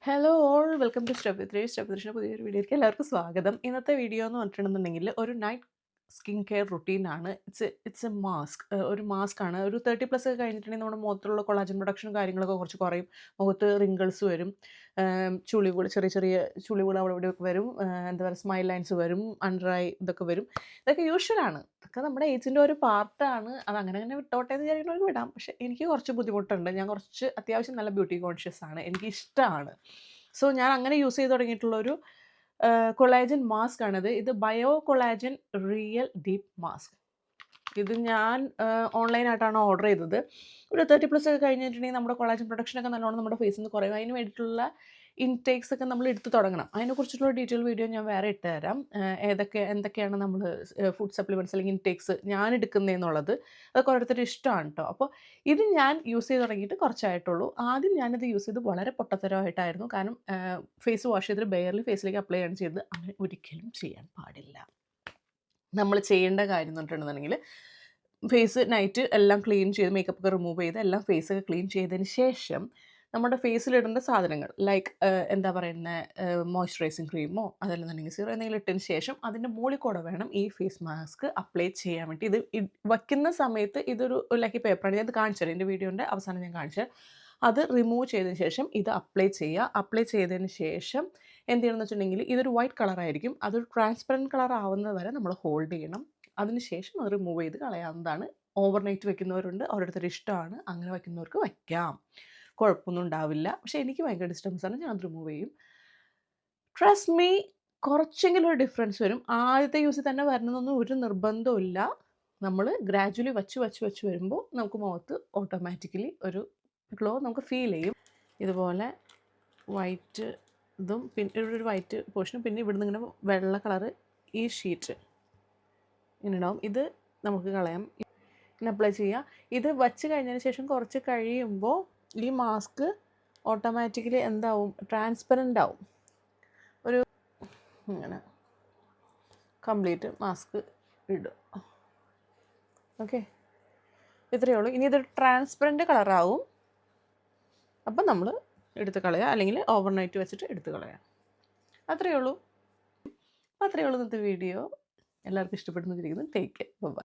Hello all welcome to step പുതിയൊരു വീഡിയോയ്ക്ക് എല്ലാവർക്കും സ്വാഗതം. ഇന്നത്തെ വീഡിയോ എന്ന് പറഞ്ഞിട്ടുണ്ടെന്നുണ്ടെങ്കിൽ ഒരു നൈറ്റ് സ്കിൻ കെയർ റുട്ടീനാണ്. It's a mask. ഒരു മാസ്ക് ആണ്. ഒരു 30+ ഒക്കെ കഴിഞ്ഞിട്ടുണ്ടെങ്കിൽ നമ്മുടെ മുഖത്തുള്ള കൊളാജൻ പ്രൊഡക്ഷനും കാര്യങ്ങളൊക്കെ കുറച്ച് കുറയും. മുഖത്ത് റിങ്കിൾസ് വരും, ചുളിവുകൾ, ചെറിയ ചെറിയ ചുളിവുകൾ അവിടെ ഇവിടെയൊക്കെ വരും, എന്താ പറയുക, സ്മൈൽ ലൈൻസ് വരും, അണ്ടർ ഐ ഇതൊക്കെ വരും. ഇതൊക്കെ യൂഷ്വലാണ്. ഇതൊക്കെ നമ്മുടെ ഏജിൻ്റെ ഒരു പാർട്ടാണ്. അത് അങ്ങനെ അങ്ങനെ വിട്ടോട്ടെ എന്ന് വിചാരിക്കുന്നവർക്ക് വിടാം. പക്ഷേ എനിക്ക് കുറച്ച് ബുദ്ധിമുട്ടുണ്ട്. ഞാൻ കുറച്ച് അത്യാവശ്യം നല്ല ബ്യൂട്ടി കോൺഷ്യസ് ആണ്. എനിക്കിഷ്ടമാണ്. സോ ഞാൻ അങ്ങനെ യൂസ് ചെയ്ത് തുടങ്ങിയിട്ടുള്ളൊരു കൊളാജൻ മാസ്ക് ആണിത്. ഇത് bio collagen real deep mask. ഇത് ഞാൻ ഓൺലൈനായിട്ടാണ് ഓർഡർ ചെയ്തത്. ഒരു 30+ ഒക്കെ കഴിഞ്ഞിട്ടുണ്ടെങ്കിൽ നമ്മുടെ കൊളാജൻ പ്രൊഡക്ഷനൊക്കെ നല്ലോണം നമ്മുടെ ഫേസിൽ നിന്ന് കുറയും. അതിന് വേണ്ടിയിട്ടുള്ള ഇൻടേക്സ് ഒക്കെ നമ്മൾ എടുത്ത് തുടങ്ങണം. അതിനെക്കുറിച്ചിട്ടുള്ള ഡീറ്റെയിൽ വീഡിയോ ഞാൻ വേറെ ഇട്ട് തരാം. എന്തൊക്കെയാണ് നമ്മൾ ഫുഡ് സപ്ലിമെൻറ്റ്സ് അല്ലെങ്കിൽ ഇൻടേക്സ് ഞാൻ എടുക്കുന്നതെന്നുള്ളത്. അതൊക്കെ ഓരോരുത്തരുടെ ഇഷ്ടമാണ് കേട്ടോ. അപ്പോൾ ഇത് ഞാൻ യൂസ് ചെയ്ത് തുടങ്ങിയിട്ട് കുറച്ചായിട്ടുള്ളൂ. ആദ്യം ഞാനിത് യൂസ് ചെയ്ത് വളരെ പൊട്ടത്തരമായിട്ടായിരുന്നു. കാരണം ഫേസ് വാഷ് ചെയ്തിട്ട് ബെയർലി ഫേസിലേക്ക് അപ്ലൈ ആണ് ചെയ്തത്. അങ്ങനെ ഒരിക്കലും ചെയ്യാൻ പാടില്ല. നമ്മൾ ചെയ്യേണ്ട കാര്യം എന്ന് പറഞ്ഞിട്ടുണ്ടെന്നുണ്ടെങ്കിൽ ഫേസ് നൈറ്റ് എല്ലാം ക്ലീൻ ചെയ്ത് മേക്കപ്പ് ഒക്കെ റിമൂവ് ചെയ്ത് എല്ലാം ഫേസൊക്കെ ക്ലീൻ ചെയ്തതിന് ശേഷം നമ്മുടെ ഫേസിലിടേണ്ട സാധനങ്ങൾ ലൈക്ക് എന്താ പറയുന്നത്, മോയ്സ്ചറൈസിങ് ക്രീമോ അതല്ലെന്നുണ്ടെങ്കിൽ സീറോ എന്തെങ്കിലും ഇട്ടതിന് ശേഷം അതിൻ്റെ മുകളിൽ കൂടെ വേണം ഈ ഫേസ് മാസ്ക് അപ്ലൈ ചെയ്യാൻ വേണ്ടി. ഇത് വയ്ക്കുന്ന സമയത്ത് ഇതൊരു ലക്കി പേപ്പറാണ്. ഞാൻ ഇത് കാണിച്ചു തരാം. എൻ്റെ വീഡിയോൻ്റെ അവസാനം ഞാൻ കാണിച്ചു തരാം. അത് റിമൂവ് ചെയ്തതിന് ശേഷം ഇത് അപ്ലൈ ചെയ്യുക. അപ്ലൈ ചെയ്തതിന് ശേഷം എന്ത് ചെയ്യണമെന്ന് വെച്ചിട്ടുണ്ടെങ്കിൽ ഇതൊരു വൈറ്റ് കളറായിരിക്കും. അതൊരു ട്രാൻസ്പെറൻറ്റ് കളർ ആവുന്നത് വരെ നമ്മൾ ഹോൾഡ് ചെയ്യണം. അതിന് ശേഷം അത് റിമൂവ് ചെയ്ത് കളയാവുന്നതാണ്. ഓവർനൈറ്റ് വെക്കുന്നവരുണ്ട്, ഓരോരുത്തരുടെ ഇഷ്ടമാണ്. അങ്ങനെ വയ്ക്കുന്നവർക്ക് വയ്ക്കാം, കുഴപ്പമൊന്നും ഉണ്ടാവില്ല. പക്ഷേ എനിക്ക് ഭയങ്കര ഡിസ്റ്റർബൻസാണ്. ഞാൻ അത് റിമൂവ് ചെയ്യും. ട്രസ്റ്റ് മീ, കുറച്ചെങ്കിലും ഒരു ഡിഫറൻസ് വരും. ആദ്യത്തെ യൂസിൽ തന്നെ വരണമെന്നൊന്നും ഒരു നിർബന്ധവും ഇല്ല. നമ്മൾ ഗ്രാജുവലി വച്ച് വരുമ്പോൾ നമുക്ക് മുഖത്ത് ഓട്ടോമാറ്റിക്കലി ഒരു ഗ്ലോ നമുക്ക് ഫീൽ ചെയ്യും. ഇതുപോലെ വൈറ്റ് ഇതും പിന്നെ ഇവിടെ ഒരു വൈറ്റ് പോർഷനും പിന്നെ ഇവിടുന്ന് ഇങ്ങനെ വെള്ള കളറ് ഈ ഷീറ്റ് ഇങ്ങനെ ഉണ്ടാവും. ഇത് നമുക്ക് കളയാം. ഇങ്ങനെ അപ്ലൈ ചെയ്യുക. ഇത് വച്ച് കഴിഞ്ഞതിന് ശേഷം കുറച്ച് കഴിയുമ്പോൾ ഈ മാസ്ക് ഓട്ടോമാറ്റിക്കലി എന്താവും, ട്രാൻസ്പെറൻ്റ് ആവും. ഒരു ഇങ്ങനെ കംപ്ലീറ്റ് മാസ്ക് ഇടുക. ഓക്കെ, ഇത്രയേ ഉള്ളൂ. ഇനി ഇതൊരു ട്രാൻസ്പെറൻറ്റ് കളറാവും. അപ്പം നമ്മൾ എടുത്ത് കളയുക, അല്ലെങ്കിൽ ഓവർനൈറ്റ് വെച്ചിട്ട് എടുത്ത് കളയുക. അത്രയേ ഉള്ളൂ ഇന്നത്തെ വീഡിയോ. എല്ലാവർക്കും ഇഷ്ടപ്പെടുന്നു വിചാരിക്കുന്നു. Take care. ബൈ.